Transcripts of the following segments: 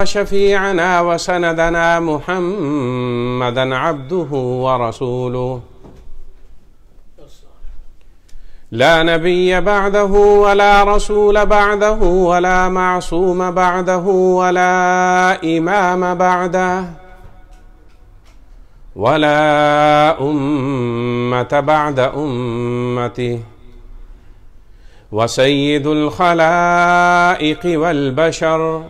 وشفيعنا وسندنا محمدا عبده ورسوله لا نبي بعده ولا رسول بعده ولا معصوم بعده ولا إمام بعده ولا أمة بعد أمته وسيد الخلائق والبشر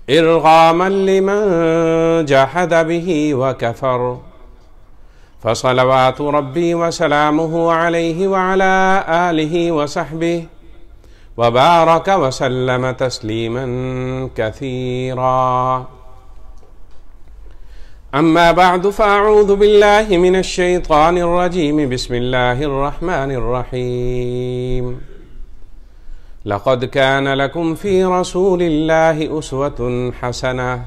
إرغاما لمن جحد به وكفر فصلوات ربي وسلامه عليه وعلى آله وصحبه وبارك وسلم تسليما كثيرا أما بعد فأعوذ بالله من الشيطان الرجيم بسم الله الرحمن الرحيم لقد كان لكم في رسول الله أسوة حسنة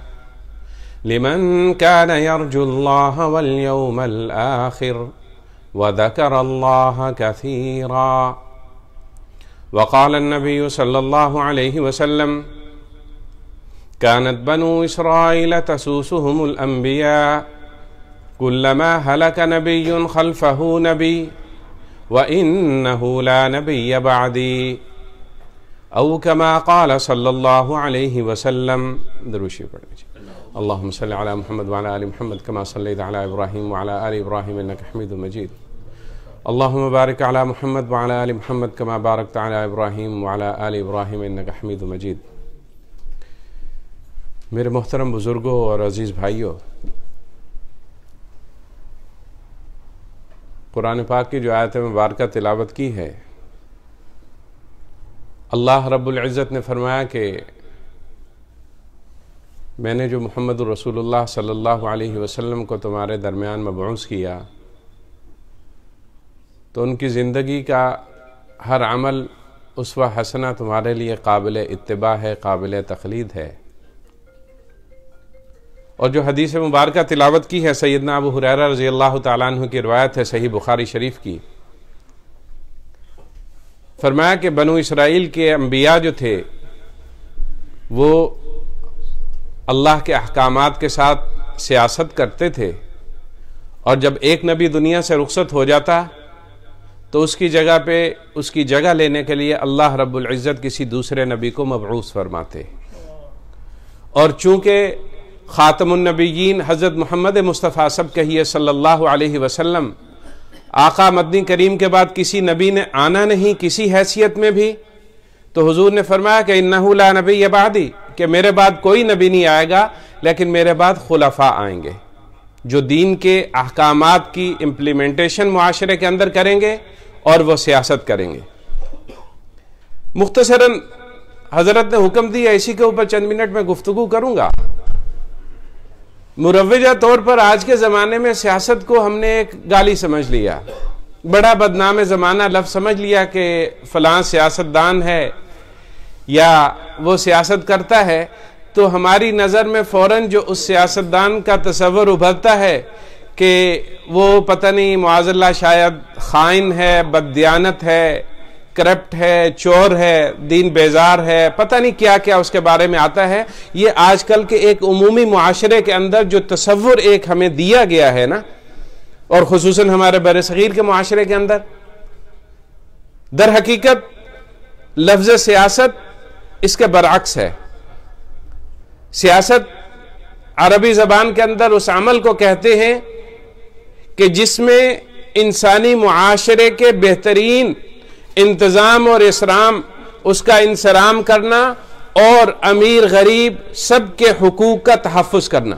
لمن كان يرجو الله واليوم الآخر وذكر الله كثيرا وقال النبي صلى الله عليه وسلم كانت بنو إسرائيل تسوسهم الأنبياء كلما هلك نبي خلفه نبي وإنه لا نبي بعدي أو كما قال صلى الله عليه وسلم دروشي اللهم صل على محمد وعلى آل محمد كما صليت على إبراهيم وعلى آل إبراهيم إنك حميد مجيد اللهم بارك على محمد وعلى آل محمد كما باركت على إبراهيم وعلى آل إبراهيم إنك حميد مجيد میرے محترم بزرگوں اور عزیز بھائیوں، قرآن پاک کی جو آیت مبارکہ تلاوت کی ہے، اللہ رب العزت نے فرمایا کہ میں نے جو محمد رسول اللہ صلی اللہ علیہ وسلم کو تمہارے درمیان مبعوث کیا تو ان کی زندگی کا ہر عمل اسوہ حسنہ تمہارے لیے قابل اتباع ہے، قابل تقلید ہے۔ اور جو حدیث مبارکہ تلاوت کی ہے سیدنا ابو ہریرہ رضی اللہ تعالیٰ عنہ کی روایت ہے صحیح بخاری شریف کی، فرمایا کہ بنو اسرائیل کے انبیاء جو تھے وہ اللہ کے احکامات کے ساتھ سیاست کرتے تھے، اور جب ایک نبی دنیا سے رخصت ہو جاتا تو اس کی جگہ پہ اس کی جگہ لینے کے لیے اللہ رب العزت کسی دوسرے نبی کو مبعوث فرماتے، اور چونکہ خاتم النبیین حضرت محمد مصطفیٰ سب کہیے صلی اللہ علیہ وسلم آقا مدنی کریم کے بعد کسی نبی نے آنا نہیں کسی حیثیت میں بھی، تو حضور نے فرمایا کہ انہ لا نبی بعدی، کہ میرے بعد کوئی نبی نہیں آئے گا لیکن میرے بعد خلفاء آئیں گے جو دین کے احکامات کی امپلیمنٹیشن معاشرے کے اندر کریں گے اور وہ سیاست کریں گے۔ مختصراً حضرت نے حکم دیا، اسی کے اوپر چند منٹ میں گفتگو کروں گا۔ مروجہ طور پر آج کے زمانے میں سیاست کو ہم نے ایک گالی سمجھ لیا، بڑا بدنام زمانہ لفظ سمجھ لیا کہ فلاں سیاستدان ہے یا وہ سیاست کرتا ہے، تو ہماری نظر میں فوراً جو اس سیاستدان کا تصور ابھرتا ہے کہ وہ پتہ نہیں معاذ اللہ شاید خائن ہے، بددیانت ہے، کرپٹ ہے، چور ہے، دین بیزار ہے، پتہ نہیں کیا کیا اس کے بارے میں آتا ہے۔ یہ آج کل کے ایک عمومی معاشرے کے اندر جو تصور ایک ہمیں دیا گیا ہے نا، اور خصوصاً ہمارے بر صغیر کے معاشرے کے اندر، در حقیقت لفظ سیاست اس کے برعکس ہے۔ سیاست عربی زبان کے اندر اس عمل کو کہتے ہیں کہ جس میں انسانی معاشرے کے بہترین انتظام اور اسرام، اس کا انصرام کرنا اور امیر غریب سب کے حقوق کا تحفظ کرنا۔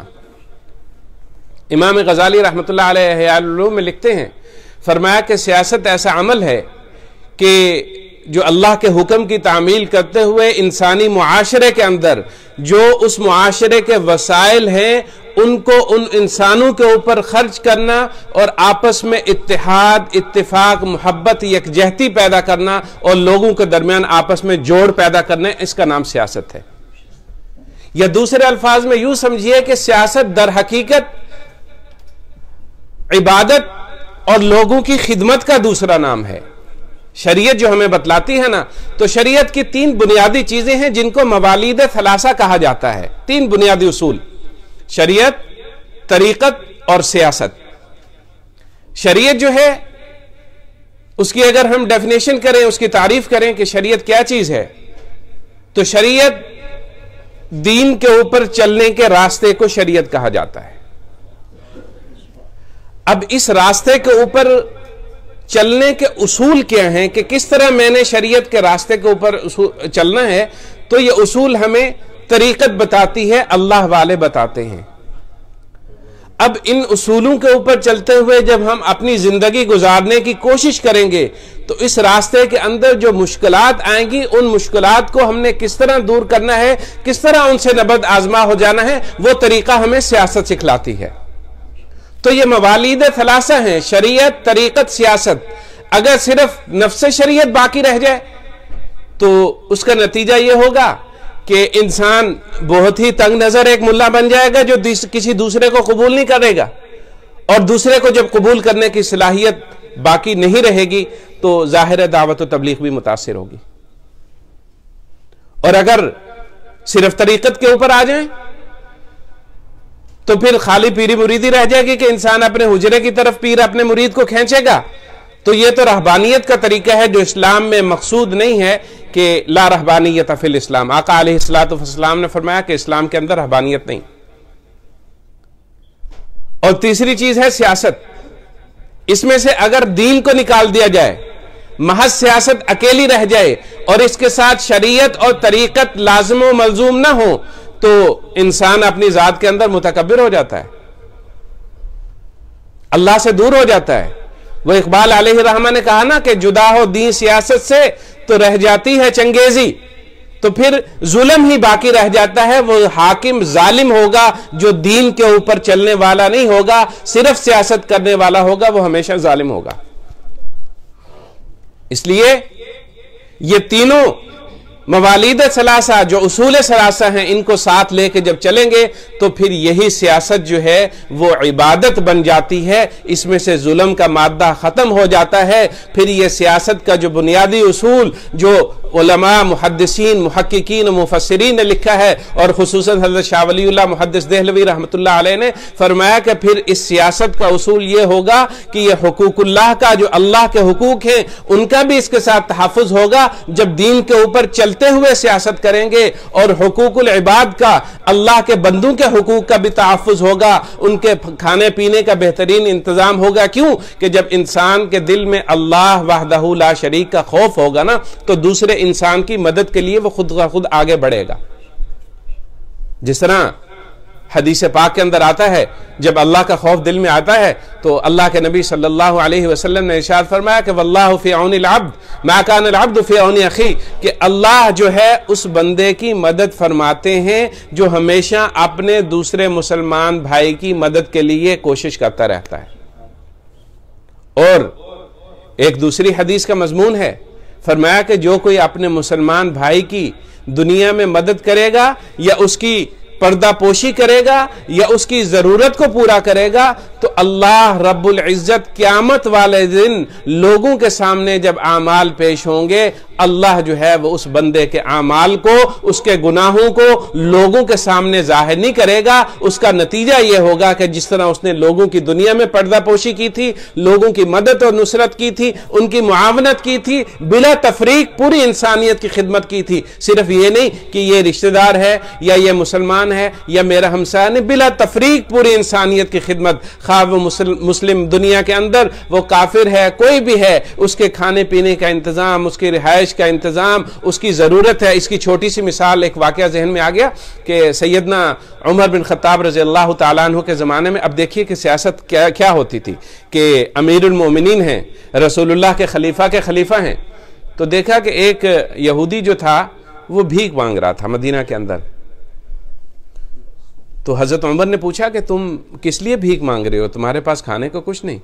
امام غزالی رحمۃ اللہ علیہ احیاء العلوم میں لکھتے ہیں، فرمایا کہ سیاست ایسا عمل ہے کہ جو اللہ کے حکم کی تعمیل کرتے ہوئے انسانی معاشرے کے اندر جو اس معاشرے کے وسائل ہیں ان کو ان انسانوں کے اوپر خرچ کرنا اور آپس میں اتحاد، اتفاق، محبت، یکجہتی پیدا کرنا اور لوگوں کے درمیان آپس میں جوڑ پیدا کرنا، اس کا نام سیاست ہے۔ یا دوسرے الفاظ میں یوں سمجھیے کہ سیاست در حقیقت عبادت اور لوگوں کی خدمت کا دوسرا نام ہے۔ شریعت جو ہمیں بتلاتی ہے نا، تو شریعت کی 3 بنیادی چیزیں ہیں جن کو موالید ثلاثہ کہا جاتا ہے. 3 بنیادی اصول: شریعت، طریقت اور سیاست. شریعت جو ہے اس کی اگر ہم ڈیفینیشن کریں، اس کی تعریف کریں کہ شریعت کیا چیز ہے، تو شریعت دین کے اوپر چلنے کے راستے کو شریعت کہا جاتا ہے. اب اس راستے کے اوپر چلنے کے اصول کیا ہیں کہ کس طرح میں نے شریعت کے راستے کے اوپر چلنا ہے، تو یہ اصول ہمیں طریقت بتاتی ہے، اللہ والے بتاتے ہیں. اب ان اصولوں کے اوپر چلتے ہوئے جب ہم اپنی زندگی گزارنے کی کوشش کریں گے تو اس راستے کے اندر جو مشکلات آئیں گی، ان مشکلات کو ہم نے کس طرح دور کرنا ہے، کس طرح ان سے نبرد آزما ہو جانا ہے، وہ طریقہ ہمیں سیاست سکھلاتی ہے. تو یہ موالید ثلاثہ ہیں: شریعت، طریقت، سیاست. اگر صرف نفس شریعت باقی رہ جائے تو اس کا نتیجہ یہ ہوگا کہ انسان بہت ہی تنگ نظر ایک ملا بن جائے گا جو کسی دوسرے کو قبول نہیں کرے گا، اور دوسرے کو جب قبول کرنے کی صلاحیت باقی نہیں رہے گی تو ظاہر دعوت و تبلیغ بھی متاثر ہوگی. اور اگر صرف طریقت کے اوپر آ جائیں تو پھر خالی پیری مریدی رہ جائے گی کہ انسان اپنے حجرے کی طرف پیر اپنے مرید کو کھینچے گا. تو یہ تو رہبانیت کا طریقہ ہے جو اسلام میں مقصود نہیں ہے، کہ لا رہبانیت فی الاسلام. آقا علیہ الصلوۃ والسلام نے فرمایا کہ اسلام کے اندر رہبانیت نہیں. اور تیسری چیز ہے سیاست. اس میں سے اگر دین کو نکال دیا جائے، محض سیاست اکیلی رہ جائے اور اس کے ساتھ شریعت اور طریقت لازم و ملزوم نہ ہو، تو انسان اپنی ذات کے اندر متکبر ہو جاتا ہے، اللہ سے دور ہو جاتا ہے. وہ اقبال علیہ الرحمہ نے کہا نا کہ جدا ہو دین سیاست سے تو رہ جاتی ہے چنگیزی. تو پھر ظلم ہی باقی رہ جاتا ہے. وہ حاکم ظالم ہوگا جو دین کے اوپر چلنے والا نہیں ہوگا، صرف سیاست کرنے والا ہوگا، وہ ہمیشہ ظالم ہوگا. اس لیے یہ تینوں موالید ثلاثہ جو اصول ثلاثہ ہیں، ان کو ساتھ لے کے جب چلیں گے تو پھر یہی سیاست جو ہے وہ عبادت بن جاتی ہے. اس میں سے ظلم کا مادہ ختم ہو جاتا ہے. پھر یہ سیاست کا جو بنیادی اصول جو علماء، محدثین، محققین و مفسرین نے لکھا ہے، اور خصوصاً حضرت شاہ ولی اللہ محدث دہلوی رحمۃ اللہ علیہ نے فرمایا کہ پھر اس سیاست کا اصول یہ ہوگا کہ یہ حقوق اللہ کا، جو اللہ کے حقوق ہیں، ان کا بھی اس کے ساتھ تحفظ ہوگا جب دین کے اوپر چلتے ہوئے سیاست کریں گے. اور حقوق العباد کا، اللہ کے بندوں کے حقوق کا بھی تحفظ ہوگا، ان کے کھانے پینے کا بہترین انتظام ہوگا. کیوں کہ جب انسان کے دل میں اللہ وحدہ لا شریک کا خوف ہوگا نا، تو دوسرے انسان کی مدد کے لیے وہ خود آگے بڑھے گا. جس طرح حدیث پاک کے اندر آتا ہے، جب اللہ کا خوف دل میں آتا ہے تو اللہ کے نبی صلی اللہ علیہ وسلم نے ارشاد فرمایا کہ واللہ فی عون العبد ما کان العبد فی عون اخی، کہ اللہ جو ہے اس بندے کی مدد فرماتے ہیں جو ہمیشہ اپنے دوسرے مسلمان بھائی کی مدد کے لیے کوشش کرتا رہتا ہے. اور ایک دوسری حدیث کا مضمون ہے، فرمایا کہ جو کوئی اپنے مسلمان بھائی کی دنیا میں مدد کرے گا، یا اس کی پردہ پوشی کرے گا، یا اس کی ضرورت کو پورا کرے گا، تو اللہ رب العزت قیامت والے دن لوگوں کے سامنے جب اعمال پیش ہوں گے، اللہ جو ہے وہ اس بندے کے اعمال کو، اس کے گناہوں کو لوگوں کے سامنے ظاہر نہیں کرے گا. اس کا نتیجہ یہ ہوگا کہ جس طرح اس نے لوگوں کی دنیا میں پردہ پوشی کی تھی، لوگوں کی مدد اور نصرت کی تھی، ان کی معاونت کی تھی، بلا تفریق پوری انسانیت کی خدمت کی تھی. صرف یہ نہیں کہ یہ رشتہ دار ہے یا یہ مسلمان ہے یا میرا ہمسایہ، نے بلا تفریق پوری انسانیت کی خدمت، خواہ وہ مسلم دنیا کے اندر وہ کافر ہے، کوئی بھی ہے، اس کے کھانے پینے کا انتظام، اس کی رہائش کا انتظام اس کی ضرورت ہے. اس کی چھوٹی سی مثال، ایک واقعہ ذہن میں آ گیا کہ سیدنا عمر بن خطاب رضی اللہ تعالیٰ عنہ کے زمانے میں، اب دیکھیے کہ سیاست کیا ہوتی تھی کہ امیر المومنین ہیں، رسول اللہ کے خلیفہ ہیں. تو دیکھا کہ ایک یہودی جو تھا وہ بھیک مانگ رہا تھا مدینہ کے اندر. تو حضرت عمر نے پوچھا کہ تم کس لیے بھیک مانگ رہے ہو، تمہارے پاس کھانے کو کچھ نہیں؟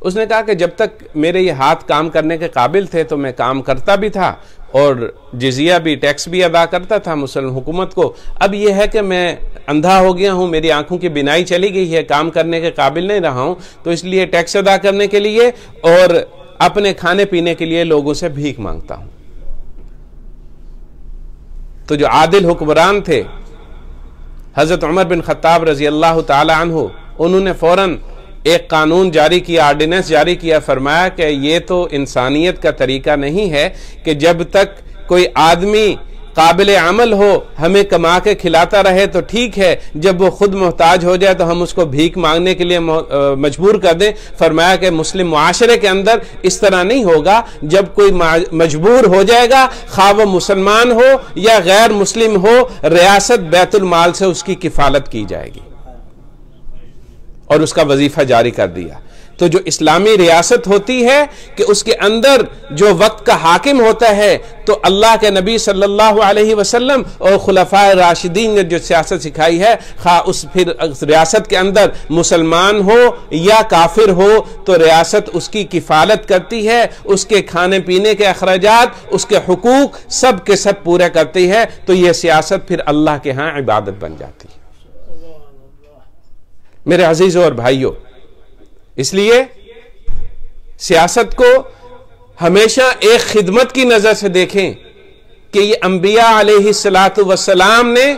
اس نے کہا کہ جب تک میرے یہ ہاتھ کام کرنے کے قابل تھے تو میں کام کرتا بھی تھا اور جزیہ بھی، ٹیکس بھی ادا کرتا تھا مسلم حکومت کو. اب یہ ہے کہ میں اندھا ہو گیا ہوں، میری آنکھوں کی بینائی چلی گئی ہے، کام کرنے کے قابل نہیں رہا ہوں، تو اس لیے ٹیکس ادا کرنے کے لیے اور اپنے کھانے پینے کے لیے لوگوں سے بھیک مانگتا ہوں۔ تو جو عادل حکمران تھے حضرت عمر بن خطاب رضی اللہ تعالی عنہ، انہوں نے فوراً ایک قانون جاری کیا، آرڈیننس جاری کیا، فرمایا کہ یہ تو انسانیت کا طریقہ نہیں ہے کہ جب تک کوئی آدمی قابل عمل ہو ہمیں کما کے کھلاتا رہے تو ٹھیک ہے، جب وہ خود محتاج ہو جائے تو ہم اس کو بھیک مانگنے کے لیے مجبور کر دیں۔ فرمایا کہ مسلم معاشرے کے اندر اس طرح نہیں ہوگا، جب کوئی مجبور ہو جائے گا خواہ وہ مسلمان ہو یا غیر مسلم ہو، ریاست بیت المال سے اس کی کفالت کی جائے گی، اور اس کا وظیفہ جاری کر دیا۔ تو جو اسلامی ریاست ہوتی ہے کہ اس کے اندر جو وقت کا حاکم ہوتا ہے، تو اللہ کے نبی صلی اللہ علیہ وسلم اور خلفائے راشدین نے جو سیاست سکھائی ہے، خواہ اس پھر ریاست کے اندر مسلمان ہو یا کافر ہو، تو ریاست اس کی کفالت کرتی ہے، اس کے کھانے پینے کے اخراجات، اس کے حقوق سب کے سب پورے کرتی ہے، تو یہ سیاست پھر اللہ کے ہاں عبادت بن جاتی ہے۔ میرے عزیزوں اور بھائیوں، اس لیے سیاست کو ہمیشہ ایک خدمت کی نظر سے دیکھیں کہ یہ انبیاء علیہ السلام نے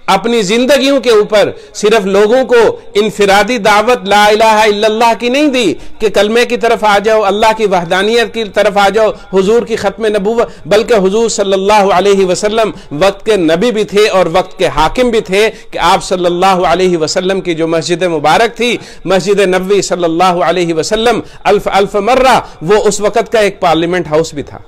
اپنی زندگیوں کے اوپر صرف لوگوں کو انفرادی دعوت لا الہ الا اللہ کی نہیں دی کہ کلمے کی طرف آ جاؤ، اللہ کی وحدانیت کی طرف آ جاؤ، حضور کی ختم نبوت، بلکہ حضور صلی اللہ علیہ وسلم وقت کے نبی بھی تھے اور وقت کے حاکم بھی تھے کہ آپ صلی اللہ علیہ وسلم کی جو مسجد مبارک تھی، مسجد نبوی صلی اللہ علیہ وسلم، الف مرہ، وہ اس وقت کا ایک پارلیمنٹ ہاؤس بھی تھا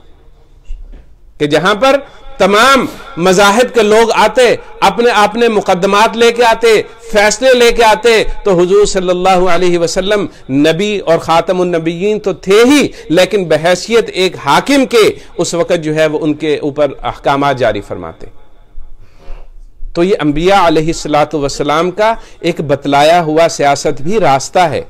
کہ جہاں پر تمام مذاہب کے لوگ آتے، اپنے مقدمات لے کے آتے، فیصلے لے کے آتے، تو حضور صلی اللہ علیہ وسلم نبی اور خاتم النبیین تو تھے ہی، لیکن بحیثیت ایک حاکم کے اس وقت جو ہے وہ ان کے اوپر احکامات جاری فرماتے۔ تو یہ انبیاء علیہ السلام کا ایک بتلایا ہوا سیاست بھی راستہ ہے،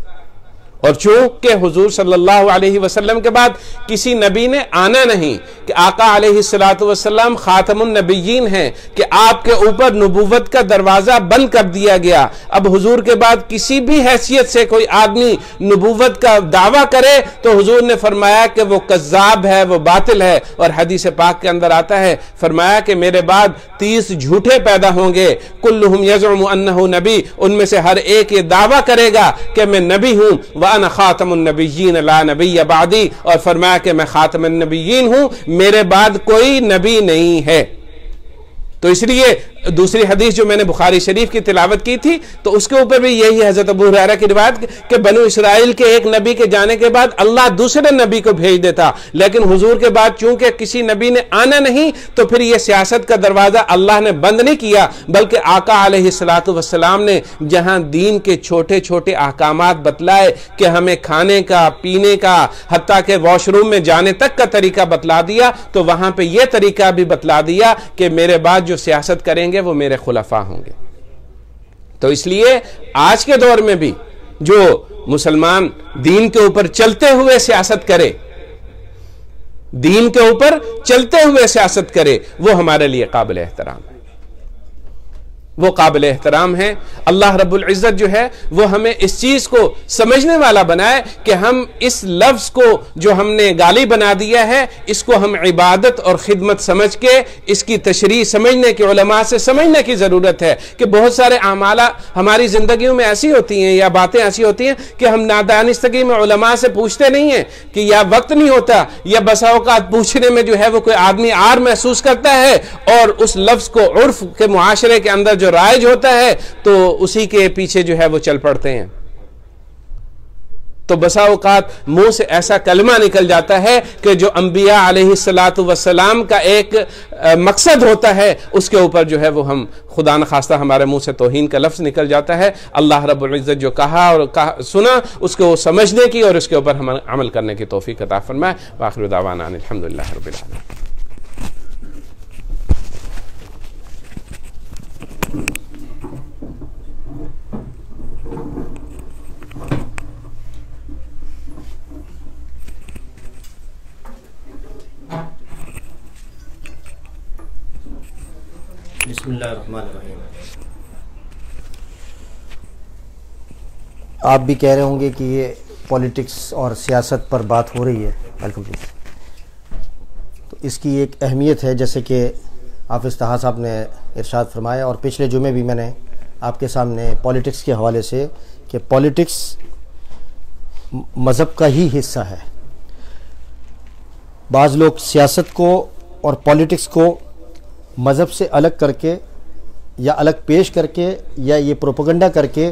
اور چونکہ حضور صلی اللہ علیہ وسلم کے بعد کسی نبی نے آنا نہیں کہ آقا علیہ السلام خاتم النبیین ہیں کہ آپ کے اوپر نبوت کا دروازہ بند کر دیا گیا، اب حضور کے بعد کسی بھی حیثیت سے کوئی آدمی نبوت کا دعویٰ کرے تو حضور نے فرمایا کہ وہ کذاب ہے، وہ باطل ہے، اور حدیث پاک کے اندر آتا ہے، فرمایا کہ میرے بعد 30 جھوٹے پیدا ہوں گے، کلہم یزعم انہ نبی، ان میں سے ہر ایک یہ دعویٰ کرے گا کہ میں نبی ہوں، وَأَنَا خَاتَمُ النَّبِيِّينَ لَا نَبِيَّ بَعْدِي، اور فرمایا کہ میں خاتم النبیین ہوں، میرے بعد کوئی نبی نہیں ہے۔ تو اس لیے دوسری حدیث جو میں نے بخاری شریف کی تلاوت کی تھی تو اس کے اوپر بھی یہی حضرت ابو ہریرہ کی روایت کہ بنو اسرائیل کے ایک نبی کے جانے کے بعد اللہ دوسرے نبی کو بھیج دیتا، لیکن حضور کے بعد چونکہ کسی نبی نے آنا نہیں تو پھر یہ سیاست کا دروازہ اللہ نے بند نہیں کیا، بلکہ آقا علیہ السلام نے جہاں دین کے چھوٹے چھوٹے احکامات بتلائے کہ ہمیں کھانے کا، پینے کا، حتیٰ کہ واش روم میں جانے تک کا طریقہ بتلا دیا، تو وہاں پہ یہ طریقہ بھی بتلا دیا کہ میرے بعد جو سیاست کریں گے وہ میرے خلفاء ہوں گے۔ تو اس لیے آج کے دور میں بھی جو مسلمان دین کے اوپر چلتے ہوئے سیاست کرے، دین کے اوپر چلتے ہوئے سیاست کرے، وہ ہمارے لیے قابل احترام ہے، وہ قابل احترام ہے۔ اللہ رب العزت جو ہے وہ ہمیں اس چیز کو سمجھنے والا بنائے کہ ہم اس لفظ کو جو ہم نے گالی بنا دیا ہے، اس کو ہم عبادت اور خدمت سمجھ کے اس کی تشریح سمجھنے کی، علماء سے سمجھنے کی ضرورت ہے کہ بہت سارے اعمال ہماری زندگیوں میں ایسی ہوتی ہیں یا باتیں ایسی ہوتی ہیں کہ ہم نادانستگی میں علماء سے پوچھتے نہیں ہیں کہ یا وقت نہیں ہوتا، یا بسا اوقات پوچھنے میں جو ہے وہ کوئی آدمی عار محسوس کرتا ہے اور اس لفظ کو عرف کے معاشرے کے اندر جو رائج ہوتا ہے تو اسی کے پیچھے جو ہے وہ چل پڑتے ہیں۔ تو بسا اوقات منہ سے ایسا کلمہ نکل جاتا ہے کہ جو انبیاء علیہ السلام کا ایک مقصد ہوتا ہے، اس کے اوپر جو ہے وہ ہم خدا نخواستہ ہمارے منہ سے توہین کا لفظ نکل جاتا ہے۔ اللہ رب العزت جو کہا اور سنا اس کو سمجھنے کی اور اس کے اوپر ہم عمل کرنے کی توفیق عطا فرمائے۔ وآخر دعوانا ان الحمدللہ رب العالمین۔ بسم اللہ الرحمن الرحیم۔ آپ بھی کہہ رہے ہوں گے کہ یہ پولیٹکس اور سیاست پر بات ہو رہی ہے، ویلکم پلیز، تو اس کی ایک اہمیت ہے جیسے کہ حافظ طہا صاحب نے ارشاد فرمایا، اور پچھلے جمعے بھی میں نے آپ کے سامنے پولیٹکس کے حوالے سے کہ پولیٹکس مذہب کا ہی حصہ ہے. بعض لوگ سیاست کو اور پولیٹکس کو مذہب سے الگ کر کے یا الگ پیش کر کے یا یہ پروپیگنڈا کر کے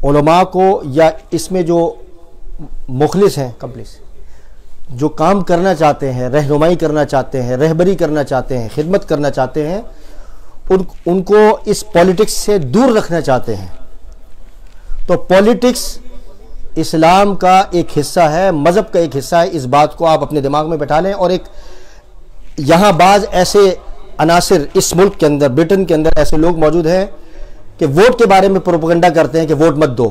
علماء کو یا اس میں جو مخلص ہیں جو کام کرنا چاہتے ہیں، رہنمائی کرنا چاہتے ہیں، رہبری کرنا چاہتے ہیں، خدمت کرنا چاہتے ہیں، ان کو اس پولیٹکس سے دور رکھنا چاہتے ہیں. تو پولیٹکس اسلام کا ایک حصہ ہے، مذہب کا ایک حصہ ہے. اس بات کو آپ اپنے دماغ میں بٹھا لیں. اور ایک یہاں بعض ایسے عناصر اس ملک کے اندر، برٹن کے اندر ایسے لوگ موجود ہیں کہ ووٹ کے بارے میں پروپیگنڈا کرتے ہیں کہ ووٹ مت دو.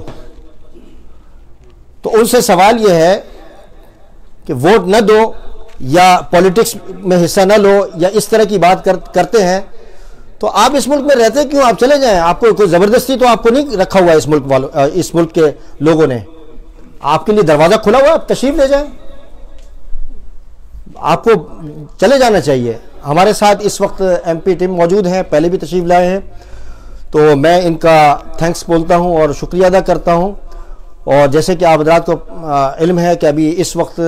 تو ان سے سوال یہ ہے کہ ووٹ نہ دو یا پولیٹکس میں حصہ نہ لو یا اس طرح کی بات کرتے ہیں تو آپ اس ملک میں رہتے کیوں؟ آپ چلے جائیں. آپ کو کوئی زبردستی تو آپ کو نہیں رکھا ہوا ہے اس ملک کے لوگوں نے. آپ کے لیے دروازہ کھلا ہوا ہے، آپ تشریف لے جائیں. آپ کو چلے جانا چاہیے. ہمارے ساتھ اس وقت ایم پی ٹیم موجود ہیں، پہلے بھی تشریف لائے ہیں، تو میں ان کا تھینکس بولتا ہوں اور شکریہ ادا کرتا ہوں. اور جیسے کہ آپ حضرات کو علم ہے کہ ابھی اس وقت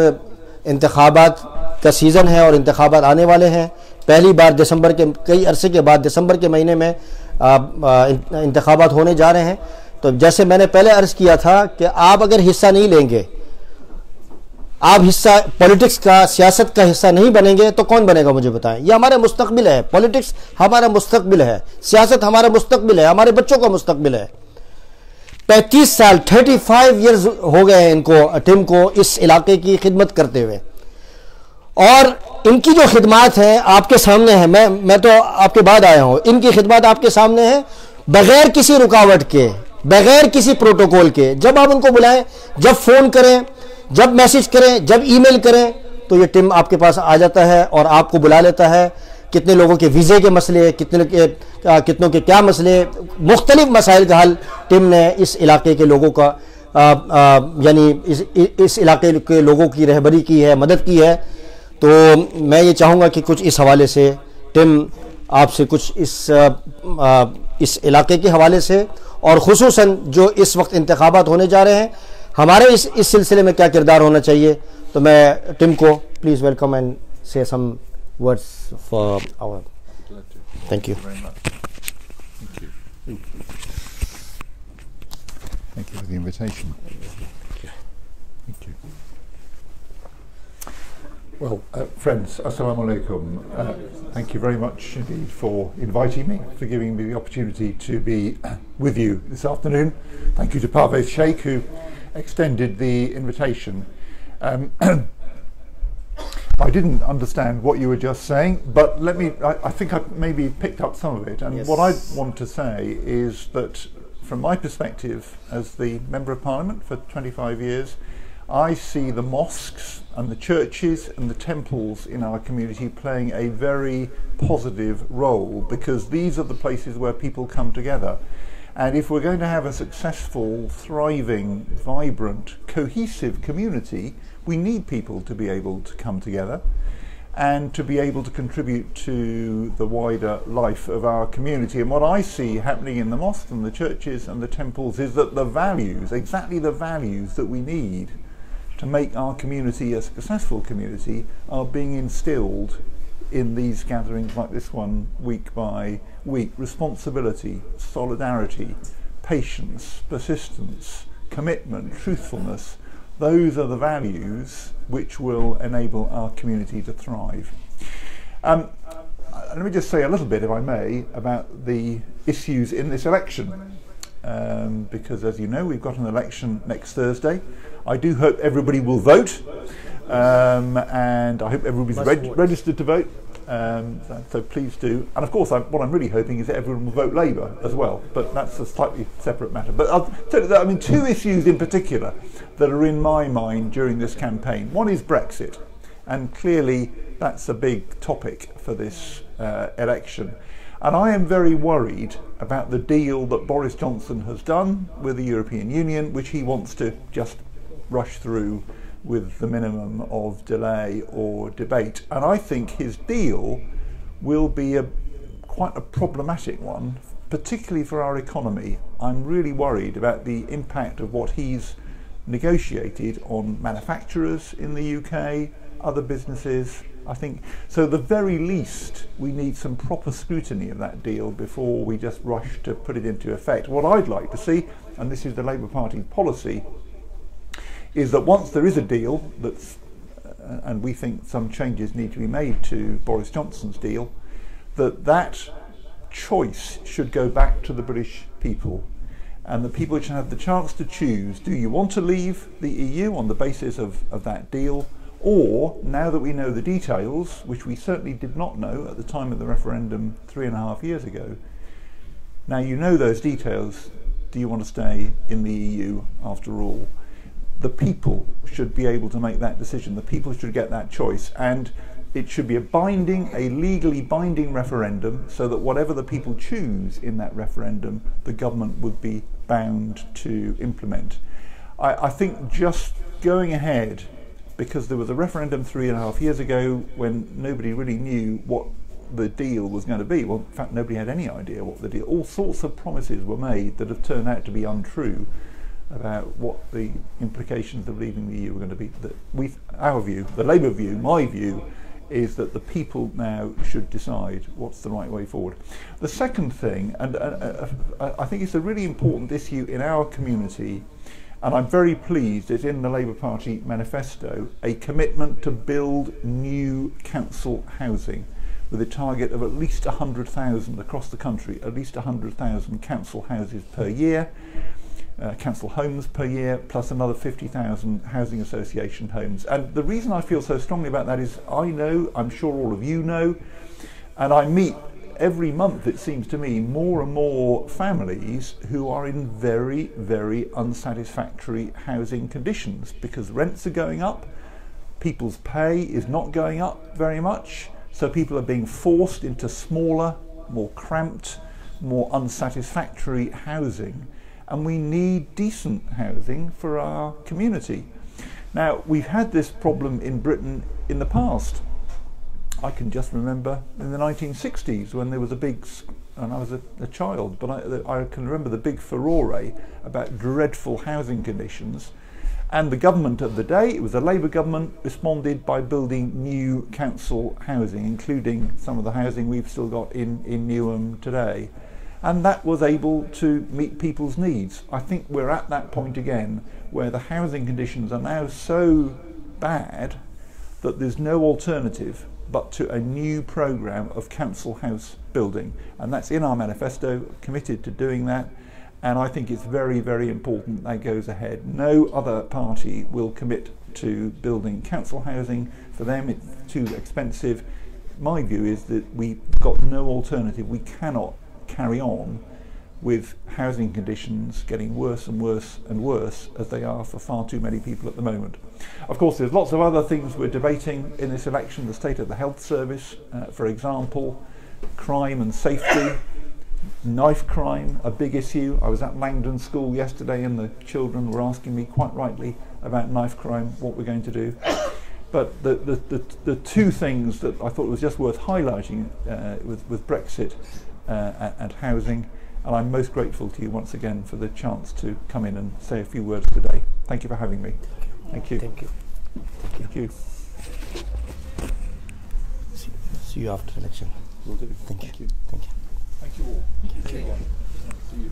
انتخابات کا سیزن ہے اور انتخابات آنے والے ہیں. پہلی بار دسمبر کے کئی عرصے کے بعد دسمبر کے مہینے میں انتخابات ہونے جا رہے ہیں. تو جیسے میں نے پہلے عرض کیا تھا کہ آپ اگر حصہ نہیں لیں گے، آپ حصہ پولیٹکس کا، سیاست کا حصہ نہیں بنیں گے تو کون بنے گا مجھے بتائیں. یہ ہمارا مستقبل ہے، پولیٹکس ہمارا مستقبل ہے، سیاست ہمارا مستقبل ہے، ہمارے بچوں کا مستقبل ہے. 35 سال 35 ایئرز ہو گئے ہیں ان کو، ٹیم کو اس علاقے کی خدمت کرتے ہوئے. اور ان کی جو خدمات ہیں آپ کے سامنے ہیں. میں تو آپ کے بعد آیا ہوں. ان کی خدمات آپ کے سامنے ہیں، بغیر کسی رکاوٹ کے، بغیر کسی پروٹوکول کے. جب آپ ان کو بلائیں، جب فون کریں، جب میسج کریں، جب ای میل کریں، تو یہ ٹیم آپ کے پاس آ جاتا ہے اور آپ کو بلا لیتا ہے. کتنے لوگوں کے ویزے کے مسئلے، کتنوں کے کیا مسئلے، مختلف مسائل کا حل ٹیم نے اس علاقے کے لوگوں کا یعنی اس علاقے کے لوگوں کی رہبری کی ہے، مدد کی ہے. تو میں یہ چاہوں گا کہ کچھ اس حوالے سے ٹیم آپ سے کچھ اس علاقے کے حوالے سے، اور خصوصاً جو اس وقت انتخابات ہونے جا رہے ہیں، ہمارے اس سلسلے میں کیا کردار ہونا چاہیے. تو میں ٹیم کو please welcome and say some words for our. Thank you. Thank you for the invitation. Thank you. Well, friends, assalamu alaikum. Thank you very much indeed for inviting me, for giving me the opportunity to be with you this afternoon. Thank you to Parvez Sheikh who extended the invitation. I didn't understand what you were just saying, but I think I maybe picked up some of it. And yes. What I want to say is that from my perspective as the Member of Parliament for 25 years, I see the mosques and the churches and the temples in our community playing a very positive role, because these are the places where people come together. And if we're going to have a successful, thriving, vibrant, cohesive community, we need people to be able to come together and to be able to contribute to the wider life of our community. And what I see happening in the mosques and the churches and the temples is that the values, exactly the values that we need to make our community a successful community, are being instilled in these gatherings like this one, week by week. Responsibility, solidarity, patience, persistence, commitment, truthfulness, those are the values which will enable our community to thrive. Let me just say a little bit, if I may, about the issues in this election, because as you know, we've got an election next Thursday. I do hope everybody will vote, and I hope everybody's registered to vote. So please do. And of course, what I'm really hoping is that everyone will vote Labour as well, but that's a slightly separate matter. But I'll tell you that, I mean, two issues in particular that are in my mind during this campaign. One is Brexit, and clearly that's a big topic for this election. And I am very worried about the deal that Boris Johnson has done with the European Union, which he wants to just rush through with the minimum of delay or debate. And I think his deal will be quite a problematic one, particularly for our economy. I'm really worried about the impact of what he's negotiated on manufacturers in the UK, other businesses. I think, so at the very least, we need some proper scrutiny of that deal before we just rush to put it into effect. What I'd like to see, and this is the Labour Party's policy, is that once there is a deal that's, and we think some changes need to be made to Boris Johnson's deal, that choice should go back to the British people, and the people should have the chance to choose, do you want to leave the EU on the basis of that deal, or, now that we know the details, which we certainly did not know at the time of the referendum 3.5 years ago, now you know those details, do you want to stay in the EU after all? The people should be able to make that decision. The people should get that choice, and it should be a legally binding referendum, so that whatever the people choose in that referendum, the government would be bound to implement. I think just going ahead, because there was a referendum 3.5 years ago when nobody really knew what the deal was going to be. Well, in fact, nobody had any idea what the deal. All sorts of promises were made that have turned out to be untrue about what the implications of leaving the EU were going to be. Our view, the Labour view, my view, is that the people now should decide what's the right way forward. The second thing, and I think it's a really important issue in our community, and I'm very pleased it's in the Labour Party manifesto, a commitment to build new council housing with a target of at least 100,000 across the country, at least 100,000 council houses per year, council homes per year, plus another 50,000 housing association homes. And the reason I feel so strongly about that is I know, I'm sure all of you know, and I meet every month, it seems to me, more and more families who are in very, very unsatisfactory housing conditions because rents are going up, people's pay is not going up very much, so people are being forced into smaller, more cramped, more unsatisfactory housing, and we need decent housing for our community. Now, we've had this problem in Britain in the past. I can just remember in the 1960s when there was a big, and I was a child, but I can remember the big furore about dreadful housing conditions. And the government of the day, it was a Labour government, responded by building new council housing, including some of the housing we've still got in Newham today. And that was able to meet people's needs. I think we're at that point again where the housing conditions are now so bad that there's no alternative but to a new programme of council house building. And that's in our manifesto, committed to doing that. And I think it's very, very important that goes ahead. No other party will commit to building council housing. For them, it's too expensive. My view is that we've got no alternative. We cannot carry on with housing conditions getting worse and worse and worse as they are for far too many people at the moment. Of course, there's lots of other things we're debating in this election, the state of the health service, for example, crime and safety, knife crime, a big issue. I was at Langdon School yesterday and the children were asking me quite rightly about knife crime, what we're going to do. But the two things that I thought was just worth highlighting with Brexit and housing, and I'm most grateful to you once again for the chance to come in and say a few words today. Thank you for having me. Thank you. Thank you. Thank you. See you after election. Will do. Thank you. Thank you. Thank you. Thank you all. Thank you. See you.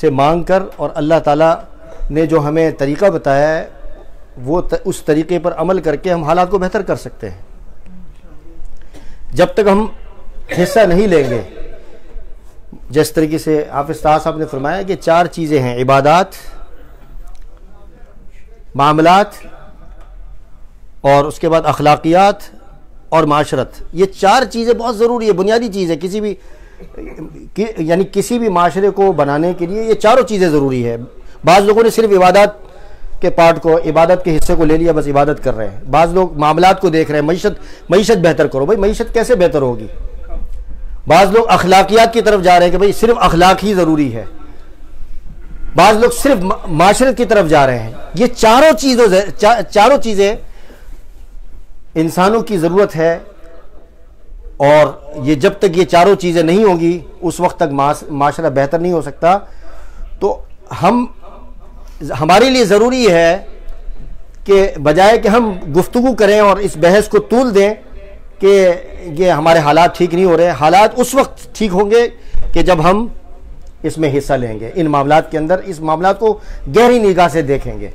سے مانگ کر اور اللہ تعالیٰ نے جو ہمیں طریقہ بتایا ہے وہ اس طریقے پر عمل کر کے ہم حالات کو بہتر کر سکتے ہیں. جب تک ہم حصہ نہیں لیں گے، جس طریقے سے حافظ طاہر صاحب نے فرمایا کہ 4 چیزیں ہیں: عبادات، معاملات، اور اس کے بعد اخلاقیات اور معاشرت. یہ 4 چیزیں بہت ضروری ہے، بنیادی چیز ہے کسی بھی معاشرے کو بنانے کے لیے. یہ چاروں چیزیں ضروری ہے. بعض لوگوں نے صرف عبادات کے پارٹ کو، عبادت کے حصے کو لے لیا، بس عبادت کر رہے ہیں. بعض لوگ معاملات کو دیکھ رہے ہیں، معیشت بہتر کرو. بھائی معیشت کیسے بہتر ہوگی؟ بعض لوگ اخلاقیات کی طرف جا رہے ہیں کہ بھائی صرف اخلاق ہی ضروری ہے. بعض لوگ صرف معاشرت کی طرف جا رہے ہیں. یہ چاروں چیزیں انسانوں کی ضرورت ہے، اور یہ جب تک یہ چاروں چیزیں نہیں ہوں گی اس وقت تک معاشرہ بہتر نہیں ہو سکتا. تو ہمارے لیے ضروری ہے کہ بجائے کہ ہم گفتگو کریں اور اس بحث کو طول دیں کہ یہ ہمارے حالات ٹھیک نہیں ہو رہے، حالات اس وقت ٹھیک ہوں گے کہ جب ہم اس میں حصہ لیں گے، ان معاملات کے اندر اس معاملات کو گہری نگاہ سے دیکھیں گے.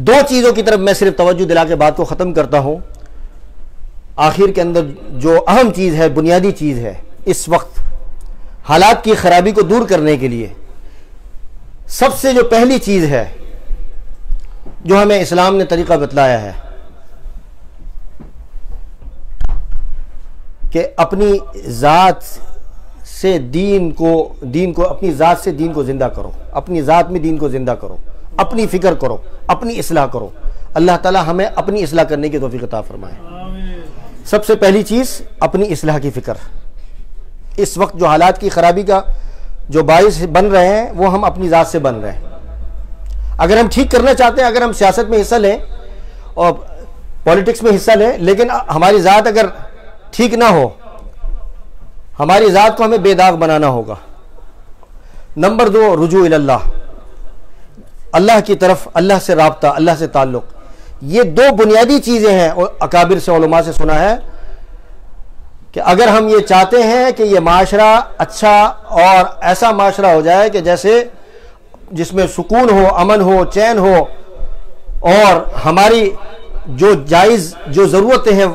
2 چیزوں کی طرف میں صرف توجہ دلا کے بات کو ختم کرتا ہوں. آخر کے اندر جو اہم چیز ہے، بنیادی چیز ہے اس وقت حالات کی خرابی کو دور کرنے کے لیے، سب سے جو پہلی چیز ہے جو ہمیں اسلام نے طریقہ بتلایا ہے کہ اپنی ذات سے دین کو اپنی ذات سے دین کو زندہ کرو، اپنی ذات میں دین کو زندہ کرو، اپنی فکر کرو، اپنی اصلاح کرو. اللہ تعالی ہمیں اپنی اصلاح کرنے کی توفیق عطا فرمائے. سب سے پہلی چیز اپنی اصلاح کی فکر. اس وقت جو حالات کی خرابی کا جو باعث بن رہے ہیں وہ ہم اپنی ذات سے بن رہے ہیں. اگر ہم ٹھیک کرنا چاہتے ہیں، اگر ہم سیاست میں حصہ لیں اور پولیٹکس میں حصہ لیں، لیکن ہماری ذات اگر ٹھیک نہ ہو، ہماری ذات کو ہمیں بے داغ بنانا ہوگا. نمبر 2 رجوع اللہ، اللہ کی طرف، اللہ سے رابطہ، اللہ سے تعلق. یہ 2 بنیادی چیزیں ہیں. اکابر سے، علماء سے سنا ہے کہ اگر ہم یہ چاہتے ہیں کہ یہ معاشرہ اچھا اور ایسا معاشرہ ہو جائے کہ جس میں سکون ہو، امن ہو، چین ہو، اور ہماری جو ضرورتیں ہیں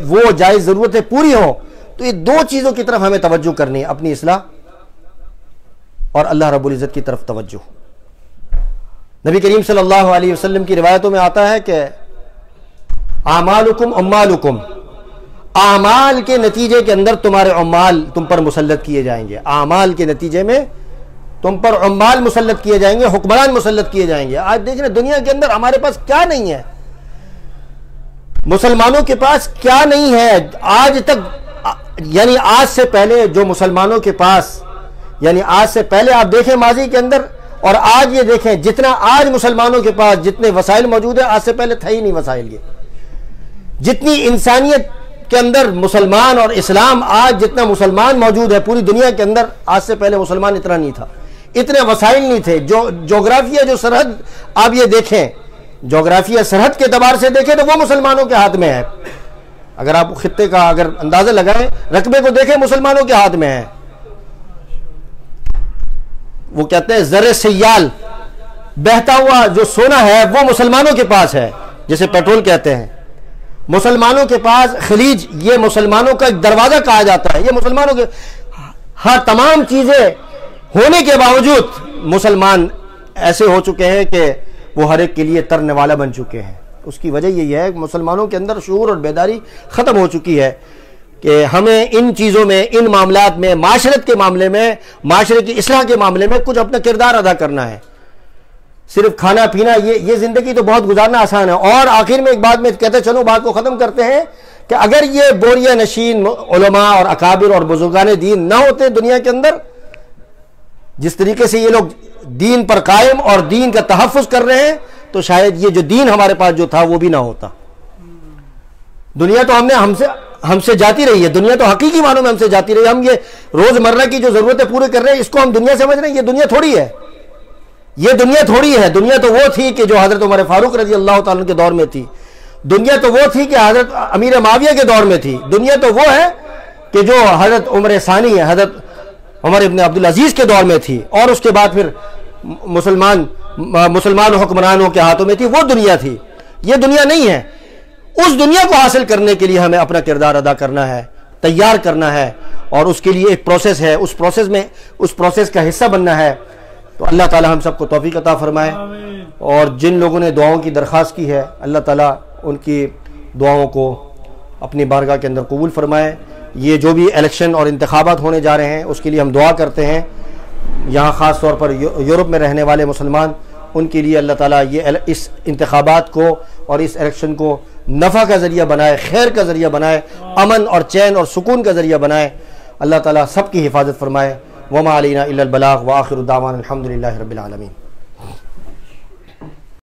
وہ جائز ضرورتیں پوری ہوں، تو یہ 2 چیزوں کی طرف ہمیں توجہ کرنی ہے: اپنی اصلاح اور اللہ رب العزت کی طرف توجہ. نبی کریم صلی اللہ علیہ وسلم کی روایتوں میں آتا ہے کہ اعمالکم اموالکم، اعمال کے نتیجے کے اندر تمہارے عمال تم پر مسلط کیے جائیں گے. اعمال کے نتیجے میں تم پر عمال مسلط کیے جائیں گے، حکمران مسلط کیے جائیں گے. آج دیکھ رہے دنیا کے اندر ہمارے پاس کیا نہیں ہے، مسلمانوں کے پاس کیا نہیں ہے آج تک. یعنی آج سے پہلے جو مسلمانوں کے پاس، یعنی آج سے پہلے آپ دیکھیں ماضی کے اندر اور آج یہ دیکھیں، جتنا آج مسلمانوں کے پاس جتنے وسائل موجود ہیں آج سے پہلے تھا ہی نہیں وسائل. یہ جتنی انسانیت کے اندر مسلمان اور اسلام، آج جتنا مسلمان موجود ہے پوری دنیا کے اندر، آج سے پہلے مسلمان اتنا نہیں تھا، اتنے وسائل نہیں تھے. جو جغرافیہ، جو سرحد آپ یہ دیکھیں، جغرافیہ سرحد کے اعتبار سے دیکھیں تو وہ مسلمانوں کے ہاتھ میں ہے. اگر آپ خطے کا اگر اندازہ لگائیں، رقبے کو دیکھیں، مسلمانوں کے ہاتھ میں ہے. وہ کہتے ہیں زر سیال، بہتا ہوا جو سونا ہے وہ مسلمانوں کے پاس ہے، جسے پیٹرول کہتے ہیں. مسلمانوں کے پاس خلیج، یہ مسلمانوں کا ایک دروازہ کہا جاتا ہے. یہ مسلمانوں کے ہر تمام چیزیں ہونے کے باوجود مسلمان ایسے ہو چکے ہیں کہ وہ ہر ایک کے لیے ترنے والا بن چکے ہیں. اس کی وجہ یہی ہے کہ مسلمانوں کے اندر شعور اور بیداری ختم ہو چکی ہے کہ ہمیں ان چیزوں میں، ان معاملات میں، معاشرت کے معاملے میں، معاشرے کی اصلاح کے معاملے میں کچھ اپنا کردار ادا کرنا ہے. صرف کھانا پینا، یہ زندگی تو بہت گزارنا آسان ہے. اور آخر میں ایک بات میں کہتے چلو بات کو ختم کرتے ہیں کہ اگر یہ بوریہ نشین علماء اور اکابر اور بزرگان دین نہ ہوتے دنیا کے اندر، جس طریقے سے یہ لوگ دین پر قائم اور دین کا تحفظ کر رہے ہیں، تو شاید یہ جو دین ہمارے پاس جو تھا وہ بھی نہ ہوتا. دنیا تو ہم سے جاتی رہی ہے، دنیا تو حقیقی معنوں میں ہم سے جاتی رہی ہے. ہم یہ روزمرہ کی جو ضرورتیں پورے کر رہے ہیں اس کو ہم دنیا سمجھ رہے ہیں. یہ دنیا تھوڑی ہے، یہ دنیا تھوڑی ہے. دنیا تو وہ تھی کہ جو حضرت عمر فاروق رضی اللہ تعالیٰ کے دور میں تھی. دنیا تو وہ تھی کہ حضرت امیر معاویہ کے دور میں تھی. دنیا تو وہ ہے کہ جو حضرت عمر ثانی ہے، حضرت عمر ابن عبدالعزیز کے دور میں تھی، اور اس کے بعد پھر مسلمان حکمرانوں کے ہاتھوں میں تھی، وہ دنیا تھی. یہ دنیا نہیں ہے. اس دنیا کو حاصل کرنے کے لیے ہمیں اپنا کردار ادا کرنا ہے، تیار کرنا ہے، اور اس کے لیے ایک پروسیس ہے. اس پروسیس کا حصہ بننا ہے. تو اللہ تعالی ہم سب کو توفیق عطا فرمائے. اور جن لوگوں نے دعاؤں کی درخواست کی ہے، اللہ تعالی ان کی دعاؤں کو اپنی بارگاہ کے اندر قبول فرمائے. یہ جو بھی الیکشن اور انتخابات ہونے جا رہے ہیں اس کے لیے ہم دعا کرتے ہیں. یہاں خاص طور پر یورپ میں رہنے والے مسلمان، ان کے لیے اللہ تعالیٰ اس انتخابات کو اور اس الیکشن کو نفع کا ذریعہ بنائے، خیر کا ذریعہ بنائے، امن اور چین اور سکون کا ذریعہ بنائے. اللہ تعالیٰ سب کی حفاظت فرمائے. وما علینا الا البلاغ وآخر دعوانا الحمد للہ رب العالمین.